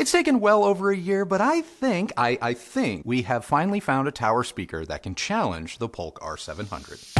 It's taken well over a year, but I think we have finally found a tower speaker that can challenge the POLK R700.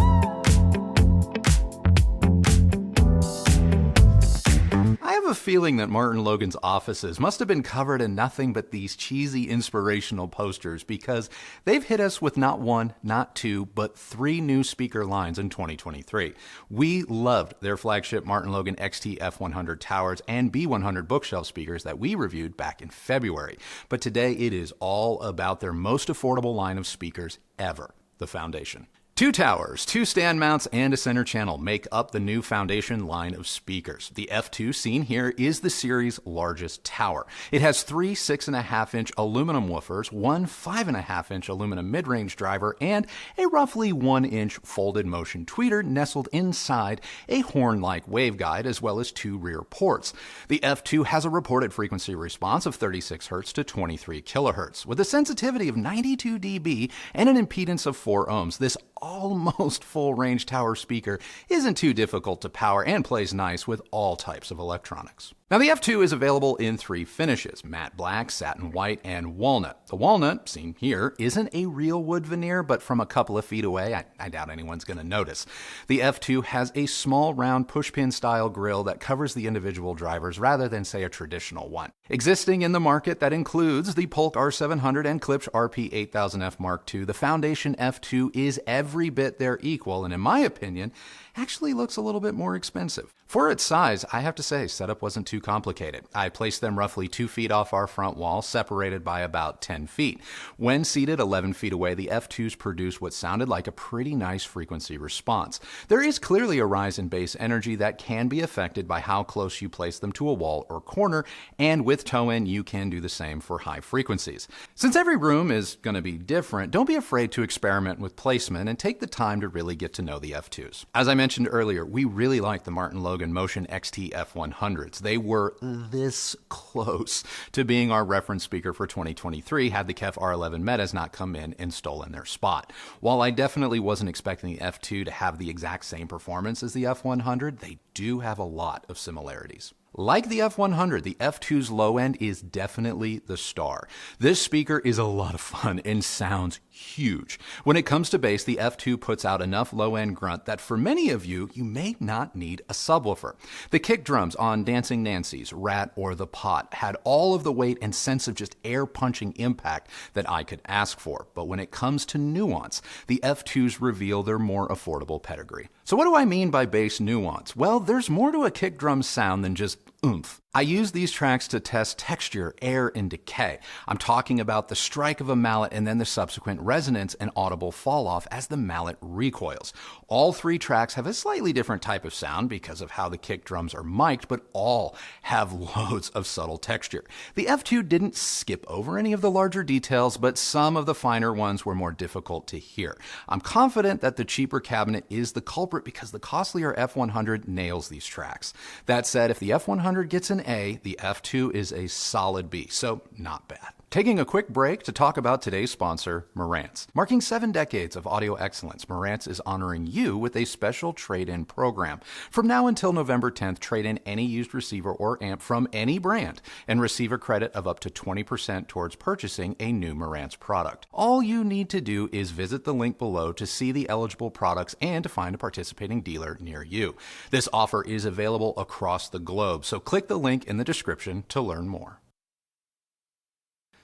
I have a feeling that Martin Logan's offices must have been covered in nothing but these cheesy inspirational posters, because they've hit us with not one, not two, but 3 new speaker lines in 2023. We loved their flagship Martin Logan XT F100 towers and B100 bookshelf speakers that we reviewed back in February. But today it is all about their most affordable line of speakers ever, the Foundation. 2 towers, 2 stand mounts, and a center channel make up the new Foundation line of speakers. The F2 seen here is the series' largest tower. It has 3 6.5-inch aluminum woofers, 1 5.5-inch aluminum mid-range driver, and a roughly 1-inch folded motion tweeter nestled inside a horn-like waveguide, as well as 2 rear ports. The F2 has a reported frequency response of 36 Hz to 23 kHz. With a sensitivity of 92 dB and an impedance of 4 ohms, this almost full-range tower speaker isn't too difficult to power and plays nice with all types of electronics. Now, the F2 is available in 3 finishes: matte black, satin white, and walnut. The walnut, seen here, isn't a real wood veneer, but from a couple of feet away, I doubt anyone's going to notice. The F2 has a small round pushpin style grille that covers the individual drivers rather than, say, a traditional one. Existing in the market, that includes the POLK R700 and Klipsch RP8000F Mark II, the Foundation F2 is every bit their equal, and in my opinion, actually looks a little bit more expensive. For its size, I have to say, setup wasn't too complicated. I placed them roughly 2 feet off our front wall, separated by about 10 feet. When seated 11 feet away, the F2s produce what sounded like a pretty nice frequency response. There is clearly a rise in bass energy that can be affected by how close you place them to a wall or corner, and with toe-in, you can do the same for high frequencies. Since every room is going to be different, don't be afraid to experiment with placement and take the time to really get to know the F2s. As I mentioned earlier, we really like the Martin Logan Motion XT F100s. They were this close to being our reference speaker for 2023 had the KEF R11 Metas not come in and stolen their spot. While I definitely wasn't expecting the F2 to have the exact same performance as the F100, they do have a lot of similarities. Like the F100, the F2's low end is definitely the star. This speaker is a lot of fun and sounds huge. When it comes to bass, the F2 puts out enough low-end grunt that for many of you, you may not need a subwoofer. The kick drums on Dancing Nancy's, Rat, or The Pot had all of the weight and sense of just air-punching impact that I could ask for. But when it comes to nuance, the F2s reveal their more affordable pedigree. So what do I mean by bass nuance? Well, there's more to a kick drum sound than just oomph. I use these tracks to test texture, air, and decay. I'm talking about the strike of a mallet and then the subsequent resonance and audible fall-off as the mallet recoils. All 3 tracks have a slightly different type of sound because of how the kick drums are mic'd, but all have loads of subtle texture. The F2 didn't skip over any of the larger details, but some of the finer ones were more difficult to hear. I'm confident that the cheaper cabinet is the culprit because the costlier F100 nails these tracks. That said, if the F100 gets an A, the F2 is a solid B, so not bad. Taking a quick break to talk about today's sponsor, Marantz. Marking 7 decades of audio excellence, Marantz is honoring you with a special trade-in program. From now until November 10th, trade in any used receiver or amp from any brand and receive a credit of up to 20% towards purchasing a new Marantz product. All you need to do is visit the link below to see the eligible products and to find a participating dealer near you. This offer is available across the globe, so click the link in the description to learn more.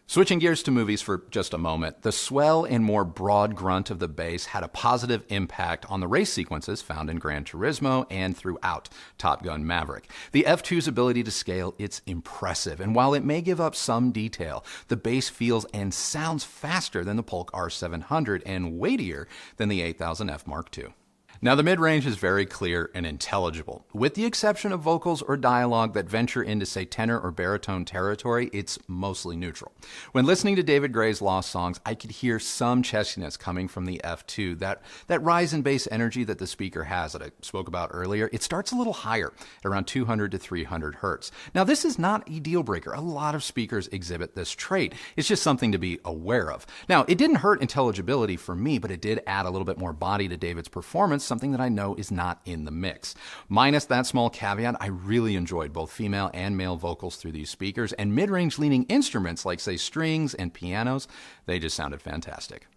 Switching gears to movies for just a moment, the swell and more broad grunt of the bass had a positive impact on the race sequences found in Gran Turismo and throughout Top Gun Maverick. The F2's ability to scale, it's impressive, and while it may give up some detail, the bass feels and sounds faster than the POLK R700 and weightier than the 8000F Mark II. Now, the mid-range is very clear and intelligible. With the exception of vocals or dialogue that venture into, say, tenor or baritone territory, it's mostly neutral. When listening to David Gray's Lost Songs, I could hear some chestiness coming from the F2. That rise in bass energy that the speaker has that I spoke about earlier, it starts a little higher, at around 200 to 300 hertz. Now, this is not a deal breaker. A lot of speakers exhibit this trait. It's just something to be aware of. Now, it didn't hurt intelligibility for me, but it did add a little bit more body to David's performance, something that I know is not in the mix. Minus that small caveat, I really enjoyed both female and male vocals through these speakers, and mid-range leaning instruments like, say, strings and pianos, they just sounded fantastic.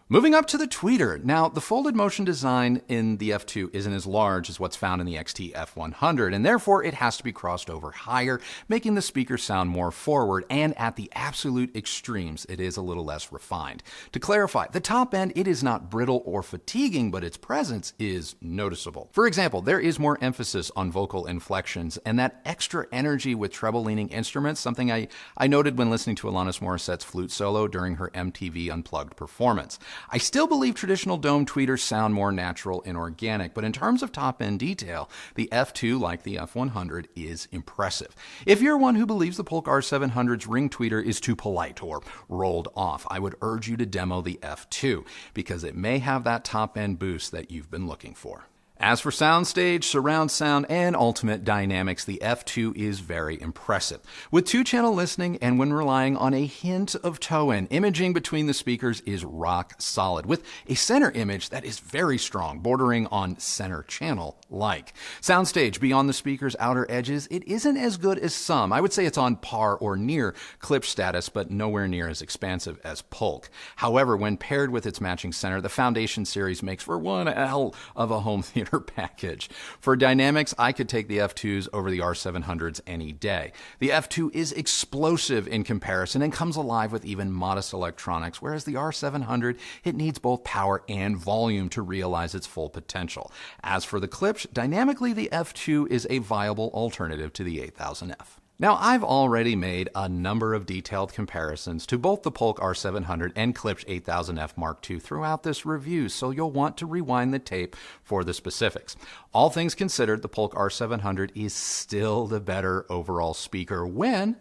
Moving up to the tweeter. Now, the folded motion design in the F2 isn't as large as what's found in the XT F100, and therefore it has to be crossed over higher, making the speaker sound more forward, and at the absolute extremes, it is a little less refined. To clarify, the top end, it is not brittle or fatiguing, but its presence is noticeable. For example, there is more emphasis on vocal inflections, and that extra energy with treble-leaning instruments, something I noted when listening to Alanis Morissette's flute solo during her MTV Unplugged performance. I still believe traditional dome tweeters sound more natural and organic, but in terms of top-end detail, the F2, like the F100, is impressive. If you're one who believes the Polk R700's ring tweeter is too polite or rolled off, I would urge you to demo the F2, because it may have that top-end boost that you've been looking for. As for soundstage, surround sound, and ultimate dynamics, the F2 is very impressive. With two-channel listening and when relying on a hint of toe-in, imaging between the speakers is rock solid, with a center image that is very strong, bordering on center channel-like. Soundstage, beyond the speaker's outer edges, it isn't as good as some. I would say it's on par or near Klipsch status, but nowhere near as expansive as Polk. However, when paired with its matching center, the Foundation series makes for one hell of a home theater package. For dynamics, I could take the F2s over the R700s any day. The F2 is explosive in comparison and comes alive with even modest electronics, whereas the R700, it needs both power and volume to realize its full potential. As for the Klipsch, dynamically the F2 is a viable alternative to the 8000F. Now, I've already made a number of detailed comparisons to both the Polk R700 and Klipsch 8000F Mark II throughout this review, so you'll want to rewind the tape for the specifics. All things considered, the Polk R700 is still the better overall speaker when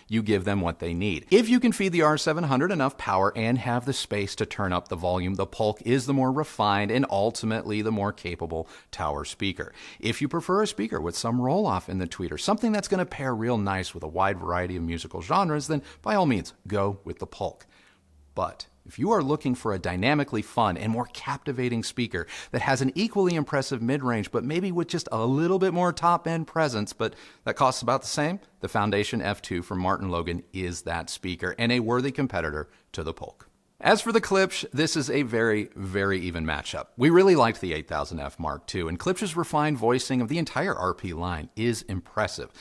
you give them what they need. If you can feed the R700 enough power and have the space to turn up the volume, the Polk is the more refined and ultimately the more capable tower speaker. If you prefer a speaker with some roll-off in the tweeter, something that's going to pair real nice with a wide variety of musical genres, then by all means, go with the Polk. But if you are looking for a dynamically fun and more captivating speaker that has an equally impressive mid-range, but maybe with just a little bit more top-end presence, but that costs about the same, the Foundation F2 from Martin Logan is that speaker and a worthy competitor to the Polk. As for the Klipsch, this is a very, very even matchup. We really liked the 8000F Mark II, and Klipsch's refined voicing of the entire RP line is impressive.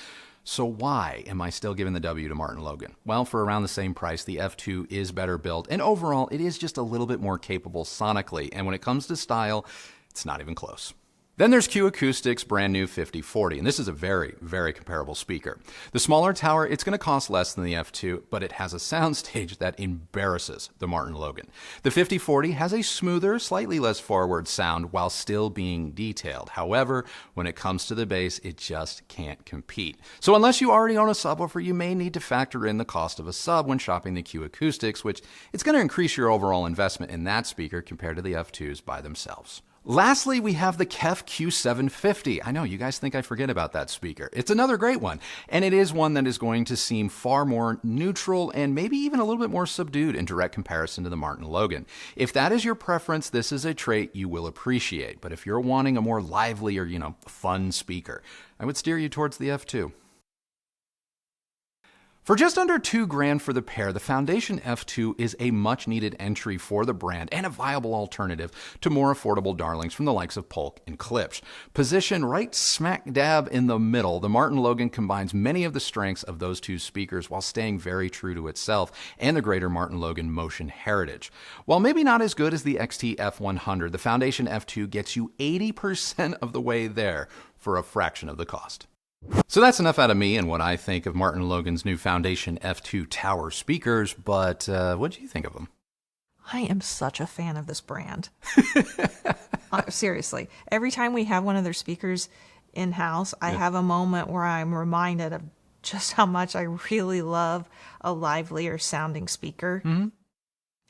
So why am I still giving the W to Martin Logan? Well, for around the same price, the F2 is better built, and overall, it is just a little bit more capable sonically, and when it comes to style, it's not even close. Then there's ACOUSTICS brand new 5040, and this is a very, very comparable speaker. The smaller tower, it's going to cost less than the F2, but it has a soundstage that embarrasses the Martin Logan. The 5040 has a smoother, slightly less forward sound while still being detailed. However, when it comes to the bass, it just can't compete. So unless you already own a subwoofer, you may need to factor in the cost of a sub when shopping the ACOUSTICS, which it's going to increase your overall investment in that speaker compared to the F2s by themselves. Lastly, we have the KEF Q750. I know, you guys think I forget about that speaker. It's another great one, and it is one that is going to seem far more neutral and maybe even a little bit more subdued in direct comparison to the Martin Logan. If that is your preference, this is a trait you will appreciate, but if you're wanting a more lively or, fun speaker, I would steer you towards the F2. For just under $2,000 for the pair, the Foundation F2 is a much-needed entry for the brand and a viable alternative to more affordable darlings from the likes of Polk and Klipsch. Positioned right smack dab in the middle, the Martin Logan combines many of the strengths of those two speakers while staying very true to itself and the greater Martin Logan motion heritage. While maybe not as good as the XT F100, the Foundation F2 gets you 80% of the way there for a fraction of the cost. So that's enough out of me and what I think of Martin Logan's new Foundation F2 tower speakers, but what do you think of them? I am such a fan of this brand. Seriously, every time we have one of their speakers in-house, I have a moment where I'm reminded of just how much I really love a livelier sounding speaker. Mm-hmm.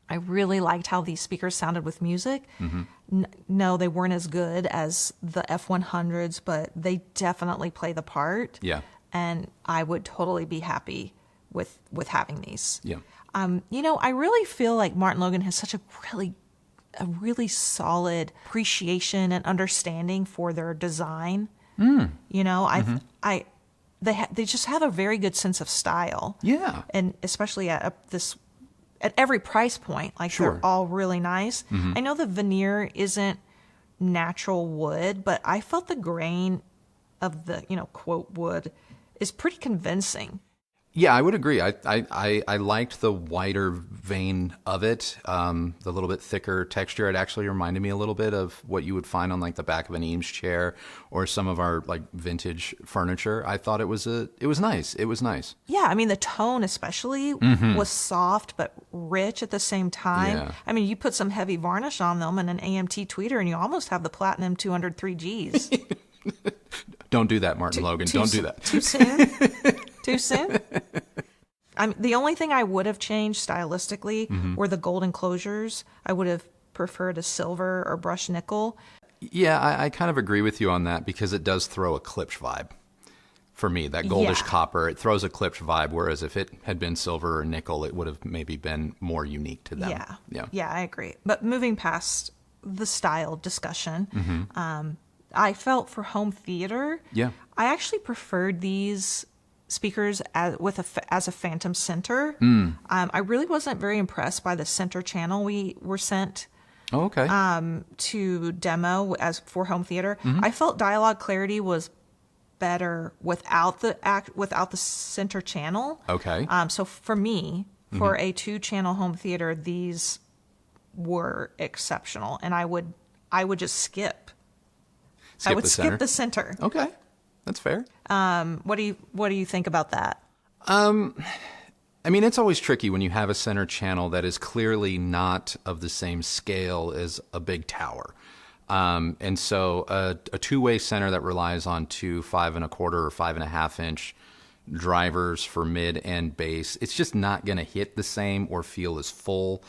I really liked how these speakers sounded with music. Mm-hmm. No, they weren't as good as the F100s, but they definitely play the part. Yeah. And I would totally be happy with having these. Yeah. I really feel like Martin Logan has such a really a really solid appreciation and understanding for their design. You know, they just have a very good sense of style. Yeah. And especially at every price point, like Sure. they're all really nice. I know the veneer isn't natural wood, but I felt the grain of the, quote, wood is pretty convincing. Yeah, I would agree. I liked the wider vein of it, the little bit thicker texture. It actually reminded me a little bit of what you would find on like the back of an Eames chair or some of our like vintage furniture. I thought it was nice. It was nice. Yeah, I mean the tone especially was soft but rich at the same time. Yeah. I mean, you put some heavy varnish on them and an AMT tweeter, and you almost have the Platinum 203 Gs. Don't do that, Martin Logan. Don't do that. Too soon? Too soon? The only thing I would have changed stylistically were the gold enclosures. I would have preferred a silver or brushed nickel. Yeah, I kind of agree with you on that because it does throw a Klipsch vibe. For me, that goldish copper, it throws a Klipsch vibe, whereas if it had been silver or nickel, it would have maybe been more unique to them. Yeah, I agree. But moving past the style discussion, I felt for home theater, I actually preferred these speakers as a phantom center. I really wasn't very impressed by the center channel we were sent to demo as for home theater. I felt dialogue clarity was better without the center channel. Okay. So for me, for a 2-channel home theater, these were exceptional, and I would just skip. I would skip the center. Okay, that's fair. What do you think about that? I mean, it's always tricky when you have a center channel that is clearly not of the same scale as a big tower. And so a two-way center that relies on two 5¼ or 5½ inch drivers for mid and bass, it's just not going to hit the same or feel as full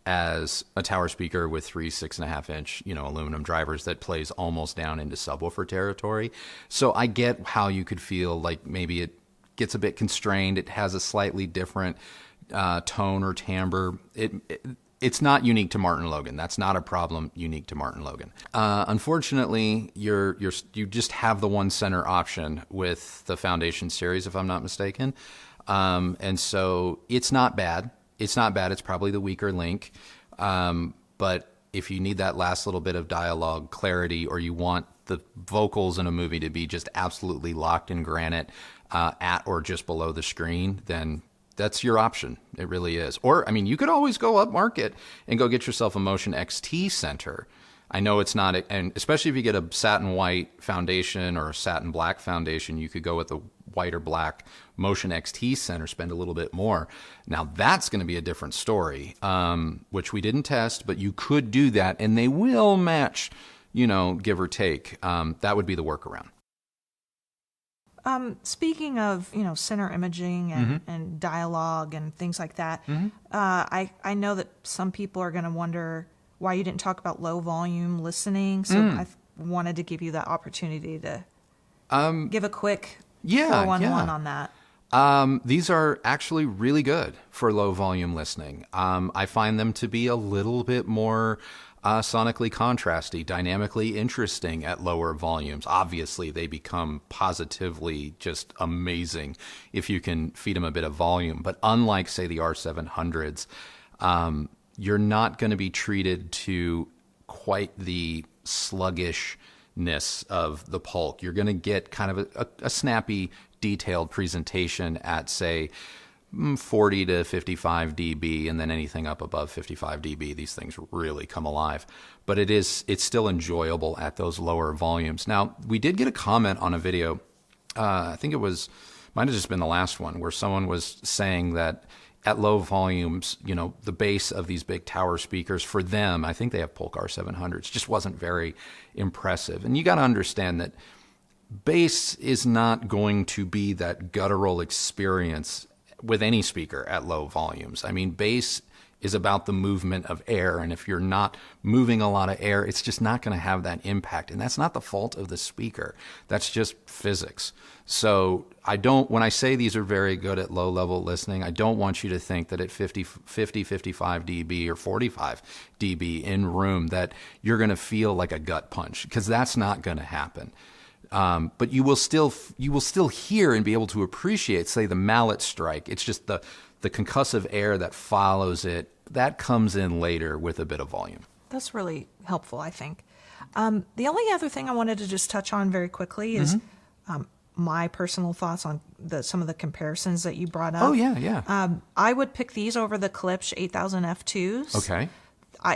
as a tower speaker with three 6½ inch, aluminum drivers that plays almost down into subwoofer territory. So I get how you could feel like maybe it gets a bit constrained. It has a slightly different tone or timbre. It's not unique to Martin Logan. That's not a problem unique to Martin Logan. Unfortunately, you just have the one center option with the Foundation series, if I'm not mistaken. And so it's not bad. It's not bad. It's probably the weaker link. But if you need that last little bit of dialogue clarity, or you want the vocals in a movie to be just absolutely locked in granite at or just below the screen, then that's your option. It really is. Or, I mean, you could always go up market and go get yourself a Motion XT center. I know it's not, and especially if you get a satin white foundation or a satin black foundation, you could go with the white or black Motion XT center, spend a little bit more. Now that's going to be a different story, which we didn't test, but you could do that and they will match, give or take. That would be the workaround. Speaking of, center imaging and dialogue and things like that, I know that some people are going to wonder why you didn't talk about low volume listening. So I wanted to give you that opportunity to give a quick 411 on that. These are actually really good for low volume listening. I find them to be a little bit more sonically contrasty, dynamically interesting at lower volumes. Obviously, they become positively just amazing if you can feed them a bit of volume. But unlike, say, the R700s, you're not going to be treated to quite the sluggishness of the POLK. You're going to get kind of a snappy, detailed presentation at, say, 40 to 55 dB, and then anything up above 55 dB, these things really come alive. But it's still enjoyable at those lower volumes. Now, we did get a comment on a video, I think might have just been the last one, where someone was saying that at low volumes, the bass of these big tower speakers, for them, I think they have POLK R700s, just wasn't very impressive. And you got to understand that bass is not going to be that guttural experience with any speaker at low volumes. I mean, bass is about the movement of air. And if you're not moving a lot of air, it's just not going to have that impact. And that's not the fault of the speaker. That's just physics. So when I say these are very good at low level listening, I don't want you to think that at 50, 55 dB or 45 dB in room that you're going to feel like a gut punch, because that's not going to happen. But you will still hear and be able to appreciate, say, the mallet strike. It's just the concussive air that follows it, that comes in later with a bit of volume. That's really helpful, I think. The only other thing I wanted to just touch on very quickly is my personal thoughts on some of the comparisons that you brought up. Oh, yeah. I would pick these over the Klipsch 8000 F2s. Okay.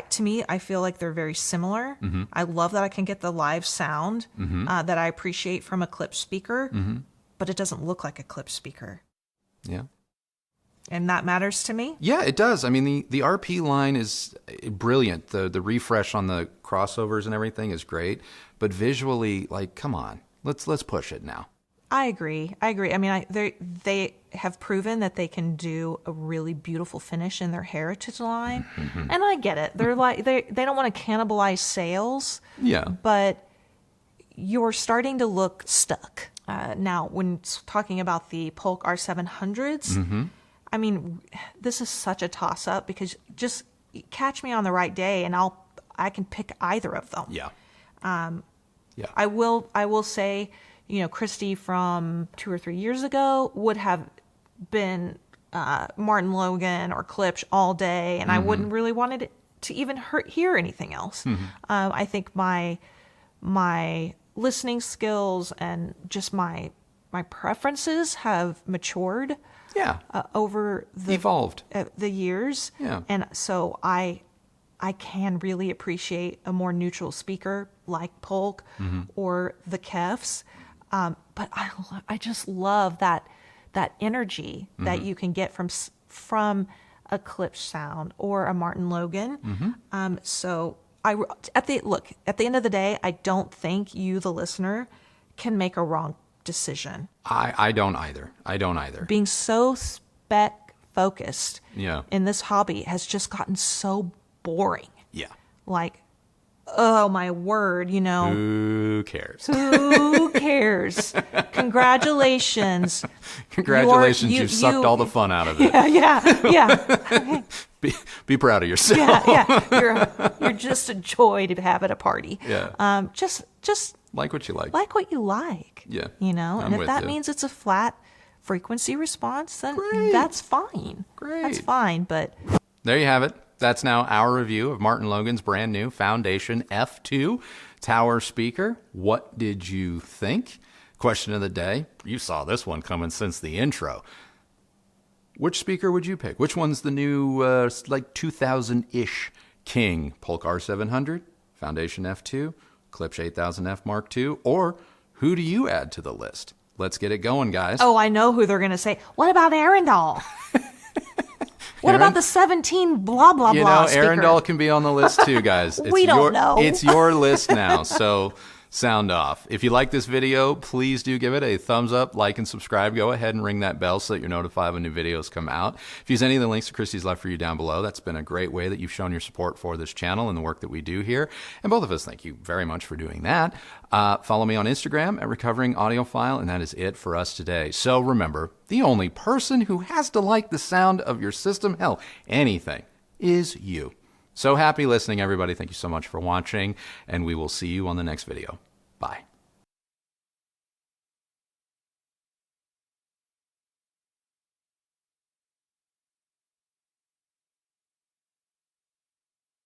To me, I feel like they're very similar. I love that I can get the live sound that I appreciate from a Klipsch speaker, but it doesn't look like a Klipsch speaker. Yeah. And that matters to me? Yeah, it does. I mean, the RP line is brilliant. The refresh on the crossovers and everything is great. But visually, like, come on. Let's push it now. I agree. I mean, they have proven that they can do a really beautiful finish in their heritage line. And I get it. They're like, they don't want to cannibalize sales. Yeah. But you're starting to look stuck. Now, when talking about the POLK R700s, I mean, this is such a toss-up because just catch me on the right day and I can pick either of them. Yeah. Yeah. I will say, you know, Kristi from 2 or 3 years ago would have been Martin Logan or Klipsch all day, and I wouldn't really want it to even hear anything else. I think my listening skills and just my preferences have matured. Yeah. Over evolved the years. Yeah. And so I can really appreciate a more neutral speaker like POLK or the KEFs. But I just love that energy that you can get from a Klipsch sound or a Martin Logan. So at the end of the day, I don't think you, the listener, can make a wrong decision. I don't either. Being so spec focused Yeah. in this hobby has just gotten so boring. Yeah. Like, oh my word, you know. Who cares? Who cares? Congratulations. You've sucked all the fun out of it. Yeah. Be proud of yourself. Yeah. You're just a joy to have at a party. Yeah. Just like what you like. Like what you like. Yeah. You know, I'm and if with that you. means it's a flat frequency response, then Great. that's fine. Great. That's fine, but There you have it. That's now our review of Martin Logan's brand new Foundation F2 tower speaker. What did you think? Question of the day. You saw this one coming since the intro. Which speaker would you pick? Which one's the new, like 2000-ish king? POLK R700, Foundation F2, Klipsch 8000F Mark II, or who do you add to the list? Let's get it going, guys. oh, I know who they're going to say. What about Arundel? What about the 17 blah, blah, You blah know, speaker? Arundel can be on the list too, guys. We don't know. It's your list now, so sound off. If you like this video, please do give it a thumbs up, like, and subscribe. Go ahead and ring that bell so that you're notified when new videos come out. If you use any of the links that Kristi's left for you down below, that's been a great way that you've shown your support for this channel and the work that we do here. And both of us thank you very much for doing that. Follow me on Instagram at Recovering Audiophile, and that is it for us today. So remember, the only person who has to like the sound of your system, hell, anything, is you. So happy listening, everybody. Thank you so much for watching, and we will see you on the next video. Bye.